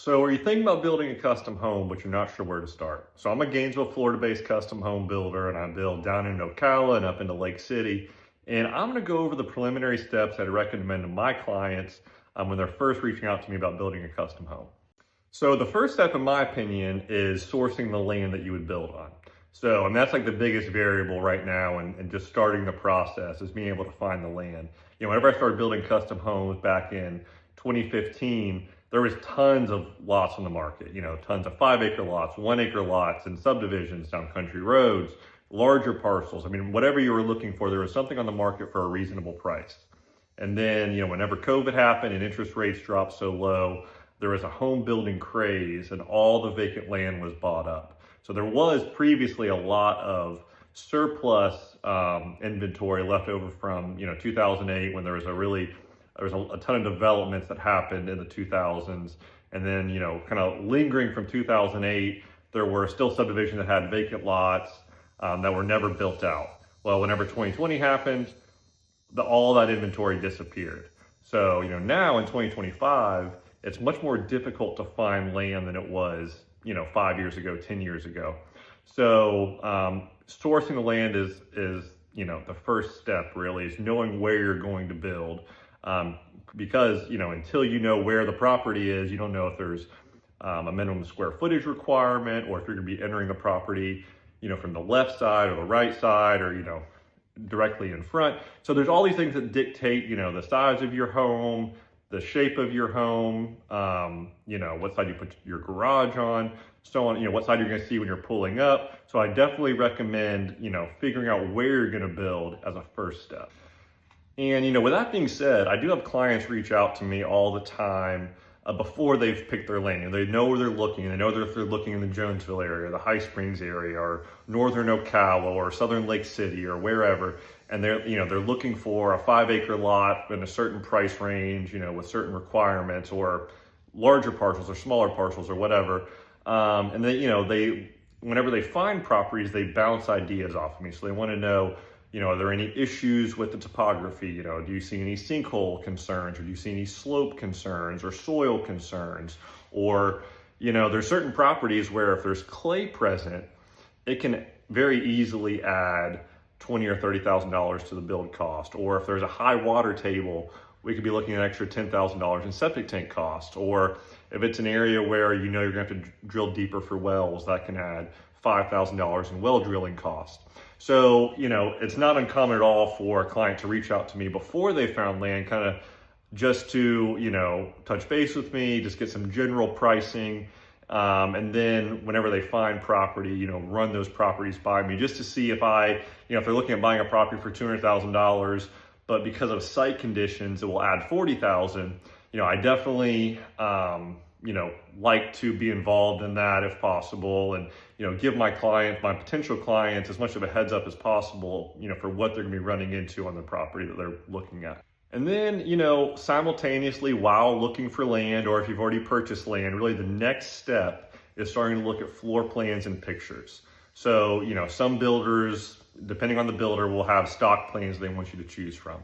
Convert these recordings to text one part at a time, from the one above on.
So are you thinking about building a custom home, but you're not sure where to start? So I'm a Gainesville, Florida-based custom home builder, and I build down in Ocala and up into Lake City. And I'm gonna go over the preliminary steps I'd recommend to my clients when they're first reaching out to me about building a custom home. So the first step, in my opinion, is sourcing the land that you would build on. So, and that's like the biggest variable right now, and just starting the process is being able to find the land. Whenever I started building custom homes back in 2015, there was tons of lots on the market, tons of 5-acre lots, 1-acre lots, and subdivisions down country roads, larger parcels. I mean, whatever you were looking for, there was something on the market for a reasonable price. And then, whenever COVID happened and interest rates dropped so low, there was a home building craze and all the vacant land was bought up. So there was previously a lot of surplus inventory left over from, 2008, when there was a ton of developments that happened in the 2000s. And then, kind of lingering from 2008, there were still subdivisions that had vacant lots that were never built out. Well, whenever 2020 happened, all that inventory disappeared. So, now in 2025, it's much more difficult to find land than it was, 5 years ago, 10 years ago. So sourcing the land is the first step, really, is knowing where you're going to build. Because, until you know where the property is, you don't know if there's a minimum square footage requirement, or if you're gonna be entering the property, from the left side or the right side, or, directly in front. So there's all these things that dictate, the size of your home, the shape of your home, what side you put your garage on, so on, what side you're gonna see when you're pulling up. So I definitely recommend, figuring out where you're gonna build as a first step. And, with that being said, I do have clients reach out to me all the time before they've picked their land. They know where they're looking. They know that if they're looking in the Jonesville area, the High Springs area, or northern Ocala, or southern Lake City, or wherever, and they're looking for a 5-acre lot in a certain price range, with certain requirements, or larger parcels or smaller parcels or whatever. And then, whenever they find properties, they bounce ideas off of me. So they want to know, are there any issues with the topography? Do you see any sinkhole concerns, or do you see any slope concerns or soil concerns? Or, there's certain properties where if there's clay present, it can very easily add $20,000 or $30,000 to the build cost. Or if there's a high water table, we could be looking at an extra $10,000 in septic tank cost. Or if it's an area where you're gonna have to drill deeper for wells, that can add $5,000 in well drilling cost. So, it's not uncommon at all for a client to reach out to me before they found land, kind of just to, touch base with me, just get some general pricing. And then whenever they find property, run those properties by me just to see if if they're looking at buying a property for $200,000, but because of site conditions, it will add $40,000. I definitely, like to be involved in that if possible, and, give my potential clients, as much of a heads up as possible, for what they're gonna be running into on the property that they're looking at. And then, simultaneously, while looking for land, or if you've already purchased land, really the next step is starting to look at floor plans and pictures. So, some builders, depending on the builder, will have stock plans they want you to choose from.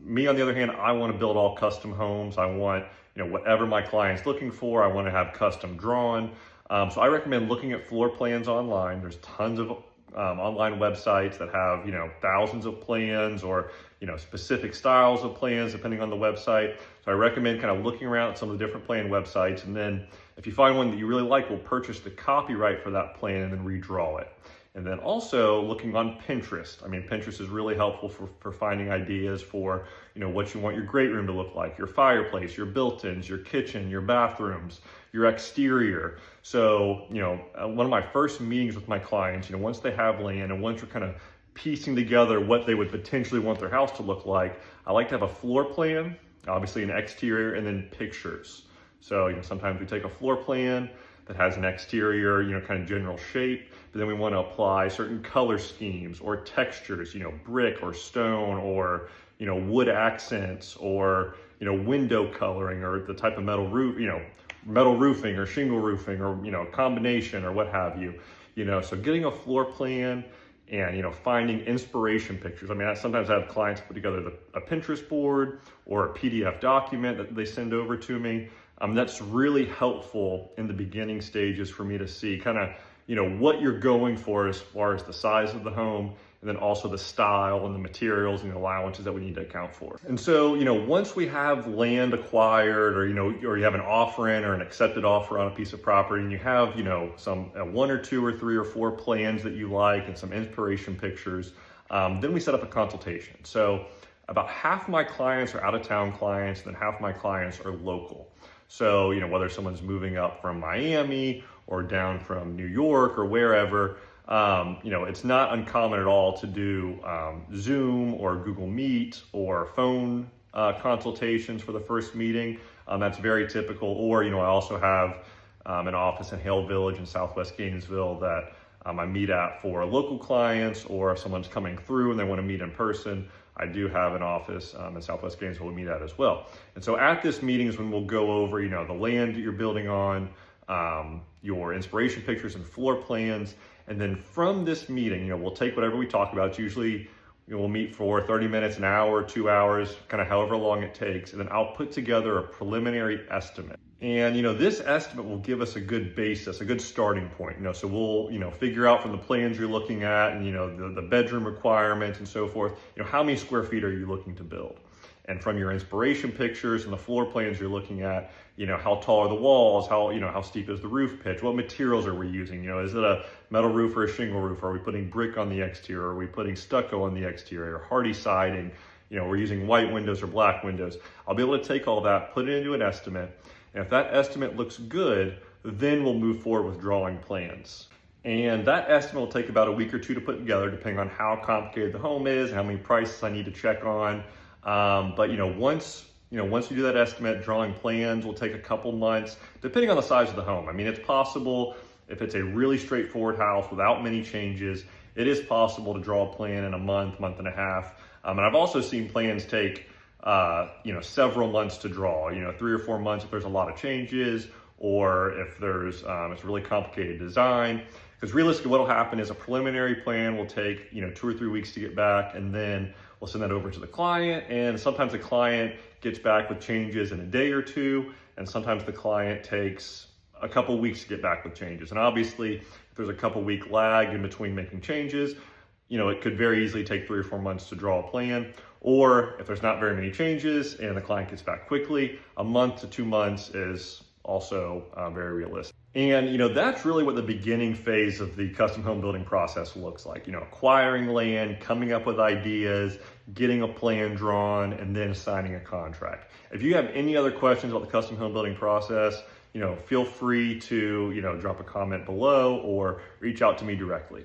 Me, on the other hand, I want to build all custom homes. I want, whatever my client's looking for, I want to have custom drawn. So I recommend looking at floor plans online. There's tons of online websites that have, thousands of plans, or, specific styles of plans depending on the website. So I recommend kind of looking around at some of the different plan websites. And then if you find one that you really like, we'll purchase the copyright for that plan and then redraw it. And then also looking on Pinterest. I mean, Pinterest is really helpful for finding ideas for, what you want your great room to look like, your fireplace, your built-ins, your kitchen, your bathrooms, your exterior. So, one of my first meetings with my clients, once they have land and once we're kind of piecing together what they would potentially want their house to look like, I like to have a floor plan, obviously an exterior, and then pictures. So, sometimes we take a floor plan that has an exterior, kind of general shape, but then we want to apply certain color schemes or textures, brick or stone, or, wood accents, or, window coloring, or the type of metal roof, metal roofing or shingle roofing, or, combination, or what have you. So getting a floor plan and, finding inspiration pictures. I mean, I sometimes have clients put together a Pinterest board or a PDF document that they send over to me. That's really helpful in the beginning stages for me to see kind of, what you're going for as far as the size of the home, and then also the style and the materials and the allowances that we need to account for. And so, once we have land acquired, or, or you have an offer in or an accepted offer on a piece of property, and you have, some one or two or three or four plans that you like and some inspiration pictures, then we set up a consultation. So about half my clients are out-of-town clients, and then half my clients are local. So, whether someone's moving up from Miami or down from New York or wherever, it's not uncommon at all to do Zoom or Google Meet or phone consultations for the first meeting. That's very typical. Or, I also have an office in Haile Village in Southwest Gainesville that I meet at for local clients, or if someone's coming through and they want to meet in person, I do have an office in Southwest Gainesville we meet at as well. And so at this meeting is when we'll go over, the land that you're building on, your inspiration pictures and floor plans. And then from this meeting, we'll take whatever we talk about. It's usually, we'll meet for 30 minutes, an hour, 2 hours, kind of however long it takes. And then I'll put together a preliminary estimate. And, this estimate will give us a good basis, a good starting point. So we'll, figure out from the plans you're looking at and, the bedroom requirements and so forth, how many square feet are you looking to build? And from your inspiration pictures and the floor plans you're looking at, how tall are the walls? How steep is the roof pitch? What materials are we using? Is it a metal roof or a shingle roof? Are we putting brick on the exterior? Are we putting stucco on the exterior? Hardy siding? We're using white windows or black windows. I'll be able to take all that, put it into an estimate. And if that estimate looks good, then we'll move forward with drawing plans. And that estimate will take about a week or two to put together, depending on how complicated the home is, how many prices I need to check on. But once you do that estimate, drawing plans will take a couple months, depending on the size of the home. I mean, it's possible, if it's a really straightforward house without many changes, it is possible to draw a plan in a month, month and a half. And I've also seen plans take, several months to draw, 3 or 4 months if there's a lot of changes, or if there's, it's a really complicated design. Because realistically, what'll happen is a preliminary plan will take, 2 or 3 weeks to get back, and then we'll send that over to the client. And sometimes the client gets back with changes in a day or two, and sometimes the client takes a couple weeks to get back with changes. And obviously, if there's a couple week lag in between making changes, it could very easily take 3 or 4 months to draw a plan. Or if there's not very many changes and the client gets back quickly, a month to 2 months is also very realistic. And, that's really what the beginning phase of the custom home building process looks like. Acquiring land, coming up with ideas, getting a plan drawn, and then signing a contract. If you have any other questions about the custom home building process, feel free to, drop a comment below or reach out to me directly.